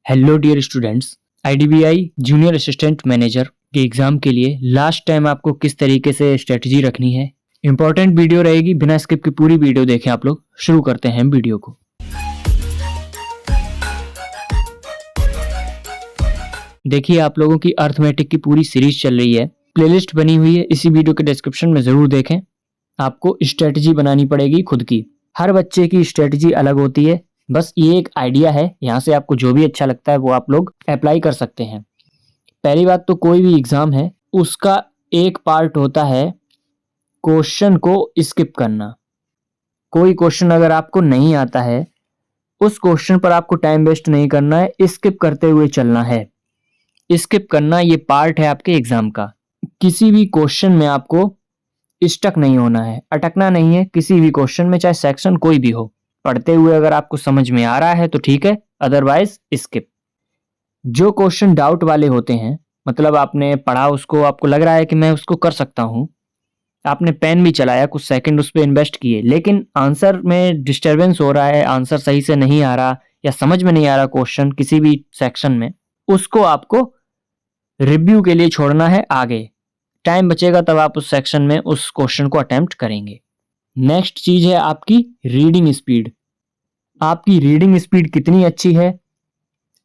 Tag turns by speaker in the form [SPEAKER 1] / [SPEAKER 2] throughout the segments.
[SPEAKER 1] Hello dear students, IDBI junior assistant manager के exam के लिए लास्ट टाइम आपको किस तरीके से स्ट्रेटजी रखनी है, इंपॉर्टेंट वीडियो रहेगी। बिना स्किप की पूरी वीडियो देखें आप लोग। शुरू करते हैं वीडियो को। देखिए, आप लोगों की अर्थमेटिक की पूरी सीरीज चल रही है, प्लेलिस्ट बनी हुई है, इसी वीडियो के डिस्क्रिप्शन में जरूर देखें। आपको स्ट्रेटजी बनानी पड़ेगी खुद की। हर बच्चे की स्ट्रेटजी अलग होती है, बस ये एक आइडिया है। यहाँ से आपको जो भी अच्छा लगता है वो आप लोग अप्लाई कर सकते हैं। पहली बात तो कोई भी एग्जाम है उसका एक पार्ट होता है क्वेश्चन को स्किप करना। कोई क्वेश्चन अगर आपको नहीं आता है उस क्वेश्चन पर आपको टाइम वेस्ट नहीं करना है, स्किप करते हुए चलना है। स्किप करना ये पार्ट है आपके एग्जाम का। किसी भी क्वेश्चन में आपको स्टक नहीं होना है, अटकना नहीं है किसी भी क्वेश्चन में, चाहे सेक्शन कोई भी हो। पढ़ते हुए अगर आपको समझ में आ रहा है तो ठीक है, अदरवाइज स्किप। जो क्वेश्चन डाउट वाले होते हैं, मतलब आपने पढ़ा उसको, आपको लग रहा है कि मैं उसको कर सकता हूं, आपने पेन भी चलाया, कुछ सेकंड उस पर इन्वेस्ट किए, लेकिन आंसर में डिस्टरबेंस हो रहा है, आंसर सही से नहीं आ रहा या समझ में नहीं आ रहा क्वेश्चन किसी भी सेक्शन में, उसको आपको रिव्यू के लिए छोड़ना है। आगे टाइम बचेगा तब आप उस सेक्शन में उस क्वेश्चन को अटेम्प्ट करेंगे। नेक्स्ट चीज है आपकी रीडिंग स्पीड। आपकी रीडिंग स्पीड कितनी अच्छी है?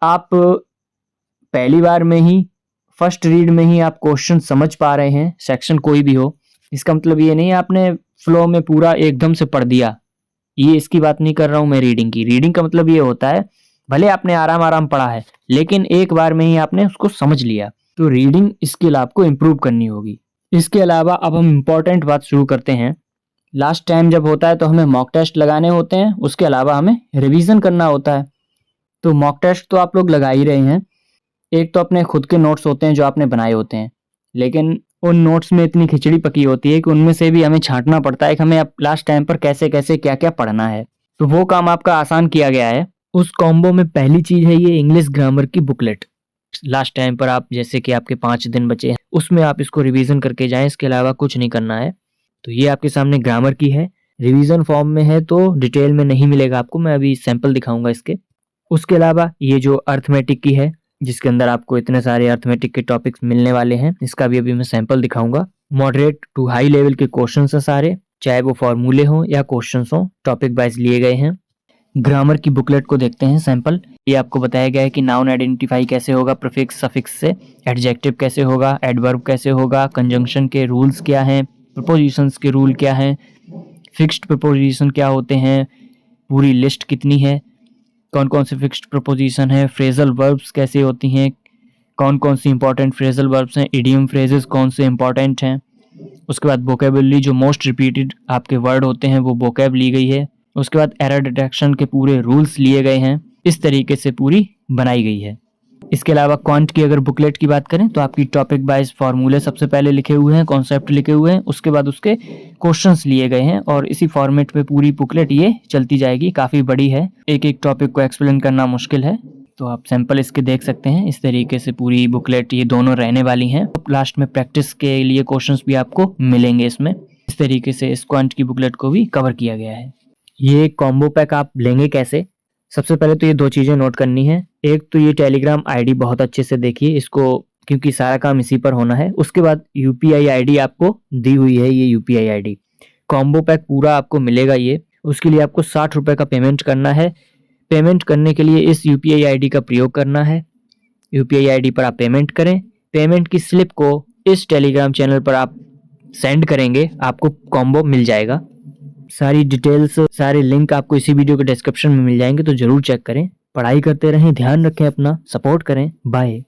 [SPEAKER 1] आप पहली बार में ही, फर्स्ट रीड में ही आप क्वेश्चन समझ पा रहे हैं, सेक्शन कोई भी हो। इसका मतलब ये नहीं आपने फ्लो में पूरा एकदम से पढ़ दिया, ये इसकी बात नहीं कर रहा हूं मैं रीडिंग की। रीडिंग का मतलब ये होता है भले आपने आराम आराम पढ़ा है लेकिन एक बार में ही आपने उसको समझ लिया। तो रीडिंग स्किल आपको इम्प्रूव करनी होगी। इसके अलावा अब हम इम्पोर्टेंट बात शुरू करते हैं। लास्ट टाइम जब होता है तो हमें मॉक टेस्ट लगाने होते हैं, उसके अलावा हमें रिवीजन करना होता है। तो मॉक टेस्ट तो आप लोग लगा ही रहे हैं। एक तो अपने खुद के नोट्स होते हैं जो आपने बनाए होते हैं, लेकिन उन नोट्स में इतनी खिचड़ी पकी होती है कि उनमें से भी हमें छांटना पड़ता है कि हमें अब लास्ट टाइम पर कैसे कैसे क्या क्या पढ़ना है। तो वो काम आपका आसान किया गया है। उस कॉम्बो में पहली चीज है ये इंग्लिश ग्रामर की बुकलेट। लास्ट टाइम पर आप, जैसे कि आपके 5 दिन बचे हैं, उसमें आप इसको रिवीजन करके जाएं, इसके अलावा कुछ नहीं करना है। तो ये आपके सामने ग्रामर की है, रिवीजन फॉर्म में है, तो डिटेल में नहीं मिलेगा आपको, मैं अभी सैंपल दिखाऊंगा इसके। उसके अलावा ये जो अर्थमेटिक की है, जिसके अंदर आपको इतने सारे अर्थमेटिक के टॉपिक्स मिलने वाले हैं, इसका भी अभी मैं सैंपल दिखाऊंगा। मॉडरेट टू हाई लेवल के क्वेश्चन है सारे, चाहे वो फॉर्मूले हों या क्वेश्चन हों, टॉपिक वाइज लिए गए हैं। ग्रामर की बुकलेट को देखते हैं सैंपल। ये आपको बताया गया है कि नाउन आइडेंटिफाई कैसे होगा प्रीफिक्स सफिक्स से, एडजेक्टिव कैसे होगा, एडवर्ब कैसे होगा, कंजंक्शन के रूल्स क्या हैं, प्रपोजिशंस के रूल क्या हैं, फिक्स्ड प्रपोजिशन क्या होते हैं, पूरी लिस्ट कितनी है, कौन कौन से फिक्स्ड प्रपोजिशन है, फ्रेजल वर्ब्स कैसे होती हैं, कौन कौन सी इंपॉर्टेंट फ्रेजल वर्ब्स हैं, इडियम फ्रेजेस कौन से इंपॉर्टेंट हैं। उसके बाद वोकेबुलरी, जो मोस्ट रिपीटेड आपके वर्ड होते हैं वो वोकेब ली गई है। उसके बाद एरर डिटेक्शन के पूरे रूल्स लिए गए हैं। इस तरीके से पूरी बनाई गई है। इसके अलावा क्वांट की अगर बुकलेट की बात करें तो आपकी टॉपिक वाइज फॉर्मूले सबसे पहले लिखे हुए हैं, कॉन्सेप्ट लिखे हुए हैं, उसके बाद उसके क्वेश्चंस लिए गए हैं, और इसी फॉर्मेट पे पूरी बुकलेट ये चलती जाएगी। काफ़ी बड़ी है, एक एक टॉपिक को एक्सप्लेन करना मुश्किल है, तो आप सैंपल इसके देख सकते हैं। इस तरीके से पूरी बुकलेट ये दोनों रहने वाली हैं। लास्ट में प्रैक्टिस के लिए क्वेश्चंस भी आपको मिलेंगे इसमें। इस तरीके से इस क्वांट की बुकलेट को भी कवर किया गया है। ये कॉम्बो पैक आप लेंगे कैसे? सबसे पहले तो ये 2 चीज़ें नोट करनी है। एक तो ये टेलीग्राम आईडी बहुत अच्छे से देखिए इसको, क्योंकि सारा काम इसी पर होना है। उसके बाद यूपीआई आईडी आपको दी हुई है, ये यूपीआई आईडी। कॉम्बो पैक पूरा आपको मिलेगा ये, उसके लिए आपको 60 रुपये का पेमेंट करना है। पेमेंट करने के लिए इस यूपीआई आईडी का प्रयोग करना है। यूपीआई आईडी पर आप पेमेंट करें, पेमेंट की स्लिप को इस टेलीग्राम चैनल पर आप सेंड करेंगे, आपको कॉम्बो मिल जाएगा। सारी डिटेल्स, सारे लिंक आपको इसी वीडियो के डिस्क्रिप्शन में मिल जाएंगे, तो जरूर चेक करें। पढ़ाई करते रहें, ध्यान रखें अपना, सपोर्ट करें। बाय।